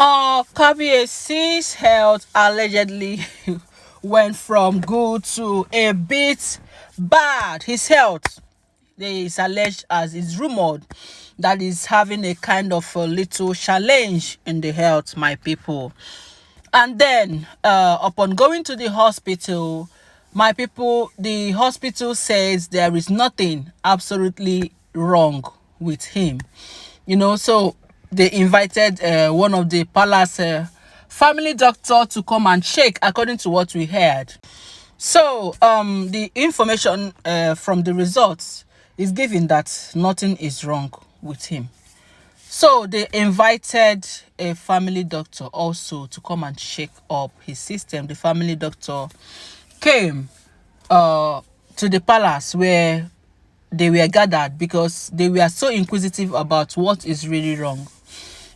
Kabiyesi's health allegedly went from good to a bit bad. His health, is alleged, as is rumored, that is having a kind of a little challenge in the health, my people. And then, upon going to the hospital, my people, the hospital says there is nothing absolutely wrong with him. So they invited one of the palace family doctor to come and check, according to what we heard. So the information from the results is given that nothing is wrong with him. So they invited a family doctor also to come and check up his system. The family doctor came to the palace where they were gathered because they were so inquisitive about what is really wrong.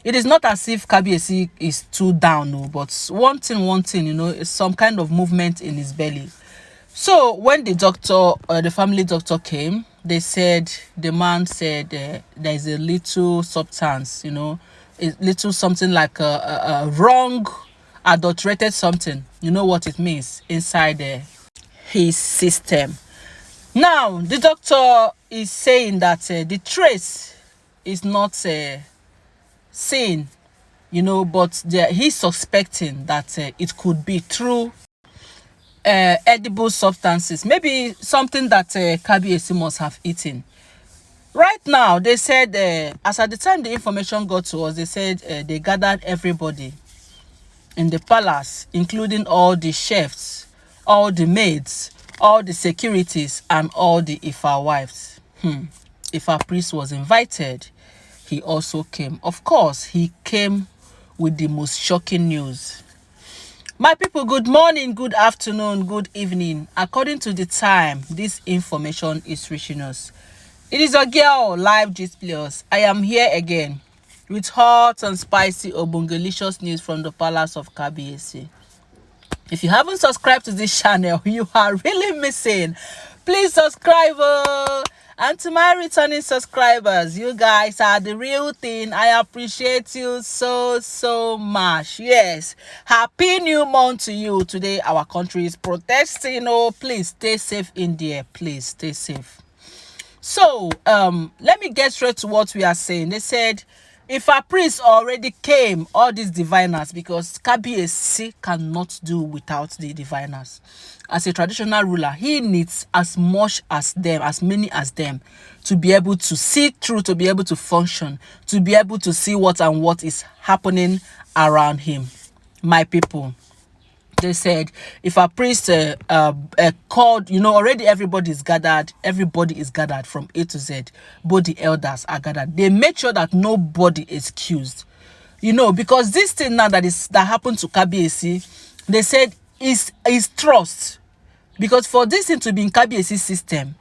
It is not as if Kabiyesi is too down, no, but one thing, is some kind of movement in his belly. So when the family doctor came, the man said there is a little substance, a little something like a wrong, adulterated something. You know what it means inside his system. Now, the doctor is saying that the trace is not seen, but he's suspecting that it could be through edible substances, maybe something that Kabiyesi must have eaten. Right now, they said, as at the time the information got to us, they said they gathered everybody in the palace, including all the chefs, all the maids, all the securities, and all the Ifa wives. Ifa priest was invited. He also came. Of course, he came with the most shocking news. My people, good morning, good afternoon, good evening. According to the time this information is reaching us, it is a girl, Live Gist Plus. I am here again with hot and spicy obongelicious news from the palace of Kabiyesi. If you haven't subscribed to this channel, you are really missing. Please subscribe. And to my returning subscribers, you guys are the real thing. I appreciate you so much. Yes, happy new month to you. Today our country is protesting. Please stay safe in there. Please stay safe. So let me get straight to what we are saying. They said if a priest already came, all these diviners, because Kabiyesi cannot do without the diviners. As a traditional ruler, he needs as much as them, as many as them, to be able to see through, to be able to function, to be able to see what is happening around him. My people, they said if a priest called, already everybody is gathered from A to Z. Both the elders are gathered. They made sure that nobody is excused, because this thing now that happened to Kabiyesi, they said is trust. Because for this thing to be in Kabiyesi's system,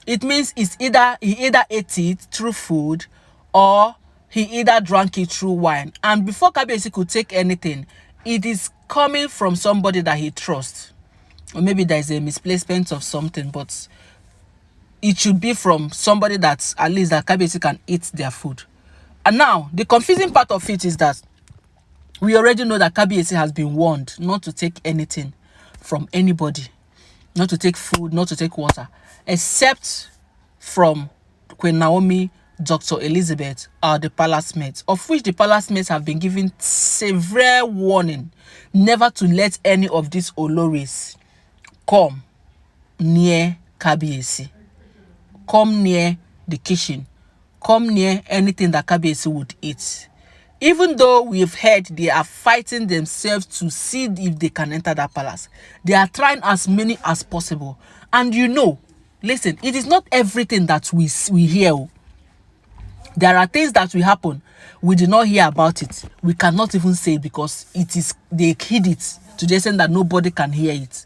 it means he either ate it through food or he either drank it through wine. And before Kabiyesi could take anything, it is coming from somebody that he trusts. Or maybe there is a misplacement of something, but it should be from somebody that at least that Kabiyesi can eat their food. And now, the confusing part of it is that we already know that Kabiyesi has been warned not to take anything from anybody, not to take food, not to take water, except from Queen Naomi, Dr. Elizabeth, or the palace mates, of which the palace mates have been given severe warning never to let any of these olories come near Kabiyesi, come near the kitchen, come near anything that Kabiyesi would eat. Even though we've heard they are fighting themselves to see if they can enter that palace, they are trying as many as possible. And listen, it is not everything that we hear. There are things that will happen. We did not hear about it. We cannot even say because they hid it to the extent that nobody can hear it.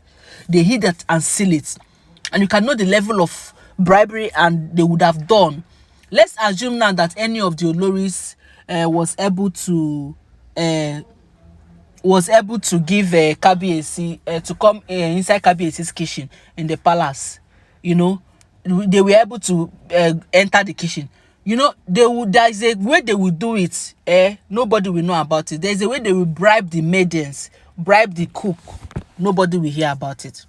They hid it and seal it. And you can know the level of bribery and they would have done. Let's assume now that any of the oloris was able to give Kabiyesi to come inside Kabiyesi's kitchen in the palace. They were able to enter the kitchen. You know, there's a way they will do it. Nobody will know about it. There's a way they will bribe the maidens, bribe the cook. Nobody will hear about it.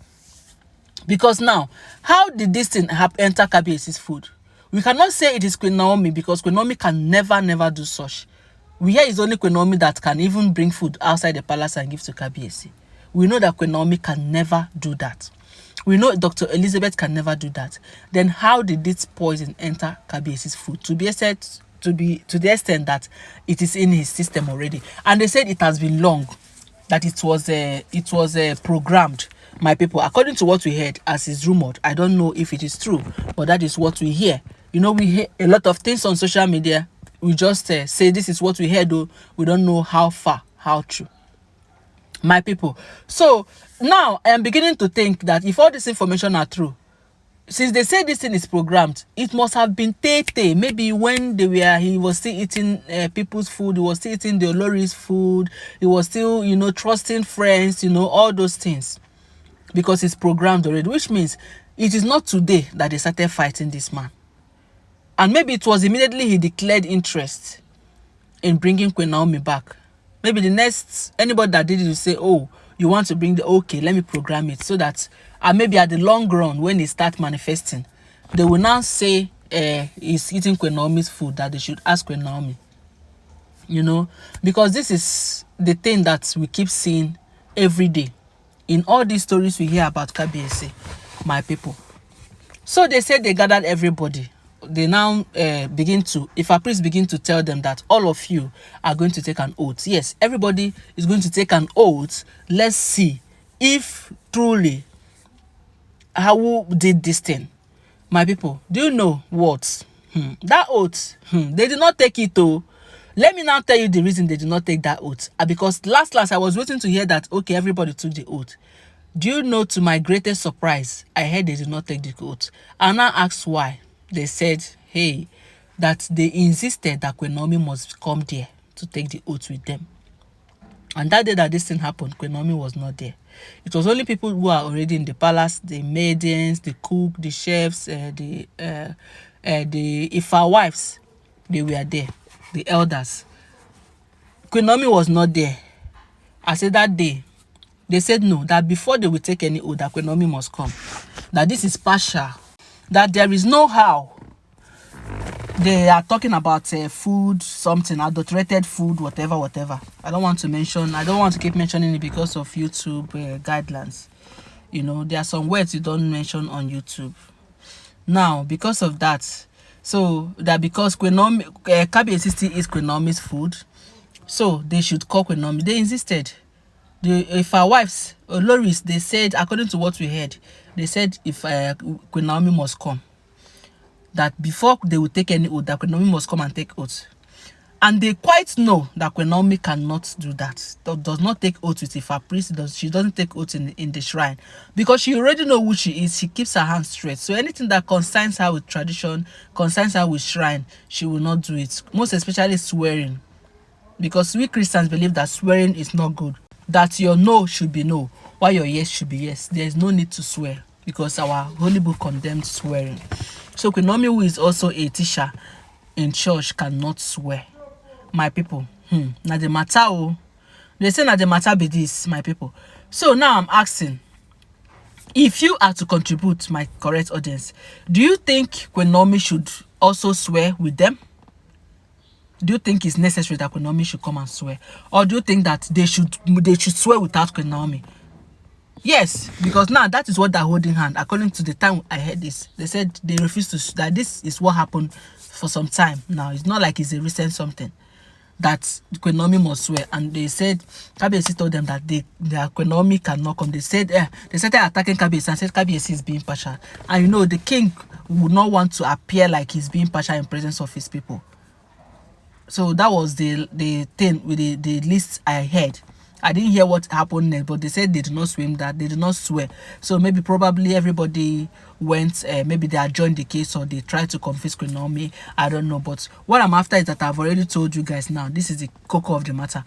Because now, how did this thing enter kabiyesi's food? We cannot say it is Queen Naomi, because Queen Naomi can never do such. We hear it's only Queen Naomi that can even bring food outside the palace and give to kabiyesi. We know that Queen Naomi can never do that. We know Dr. Elizabeth can never do that. Then how did this poison enter kabiyesi's food? To the extent that it is in his system already. And they said it has been long, that it was programmed. My people, according to what we heard, as is rumored, I don't know if it is true, but that is what we hear. You know, we hear a lot of things on social media. We just say this is what we heard, though we don't know how far, how true. My people, so now I am beginning to think that if all this information are true, since they say this thing is programmed, it must have been Tete. Maybe when he was still eating people's food, he was still eating the olories' food, he was still, you know, trusting friends, you know, all those things, because it's programmed already, which means it is not today that they started fighting this man. And maybe it was immediately he declared interest in bringing Queen Naomi back. Maybe the next, anybody that did it will say, oh, you want to bring okay, let me program it, so that maybe at the long run, when they start manifesting, they will now say he's eating Queen Naomi's food, that they should ask Queen Naomi. You know, because this is the thing that we keep seeing every day in all these stories we hear about kabiyesi, my people. So they said they gathered everybody. They now if a priest begin to tell them that all of you are going to take an oath. Yes, everybody is going to take an oath. Let's see if truly who did this thing. My people, do you know what? That oath, they did not take it though. Let me now tell you the reason they did not take that oath. Because last I was waiting to hear that, okay, everybody took the oath. Do you know, to my greatest surprise, I heard they did not take the oath. And I asked why. They said, hey, that they insisted that Queen Naomi must come there to take the oath with them. And that day that this thing happened, Queen Naomi was not there. It was only people who are already in the palace, the maidens, the cook, the chefs, the Ifa wives, they were there, the elders. Queen Naomi was not there. I said that day, they said no, that before they will take any oath, that Queen Naomi must come. That this is partial. That there is no how. They are talking about food, something, adulterated food, whatever. I don't want to keep mentioning it because of YouTube guidelines. You know, there are some words you don't mention on YouTube. Now, because of that, so that because Queen Naomi, kabiyesi still eats Queen Naomi's food, so they should call Queen Naomi. They insisted. If our wives, olories, they said, according to what we heard, they said if Queen Naomi must come, that before they will take any oath, that Queen Naomi must come and take oath. And they quite know that Queen Naomi cannot do that. Does not take oath with if a priest does. She doesn't take oath in the shrine, because she already know who she is. She keeps her hands straight. So anything that concerns her with tradition, concerns her with shrine, she will not do it. Most especially swearing, because we Christians believe that swearing is not good. That your no should be no, while your yes should be yes. There is no need to swear, because our holy book condemns swearing. So Queen Naomi, who is also a teacher in church, cannot swear. My people, now the matter, they say now the matter be this, my people. So now I'm asking, if you are to contribute, my correct audience, do you think Queen Naomi should also swear with them? Do you think it's necessary that Queen Naomi should come and swear? Or do you think that they should swear without Queen Naomi? Yes, because now that is what they're holding hand. According to the time I heard this, they said they refused to, that this is what happened for some time now. It's not like it's a recent something, that Queen Naomi must swear. And they said, kabiyesi told them that their Queen Naomi cannot come. They said, they started attacking kabiyesi and said kabiyesi is being partial. And you know, the king would not want to appear like he's being partial in presence of his people. So that was the thing with the list I heard. I didn't hear what happened next, but they said they did not swim, that they did not swear. So maybe probably everybody went, maybe they adjourned the case, or they tried to confess Queen Naomi. I don't know. But what I'm after is that I've already told you guys now. This is the cocoa of the matter.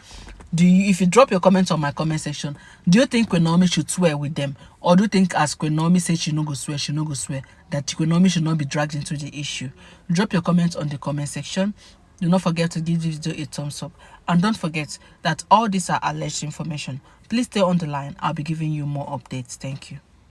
If you drop your comments on my comment section, do you think Queen Naomi should swear with them? Or do you think as Queen Naomi said she no go swear, she no go swear? that Naomi should not be dragged into the issue. Drop your comments on the comment section. Do not forget to give this video a thumbs up. And don't forget that all these are alleged information. Please stay on the line. I'll be giving you more updates. Thank you.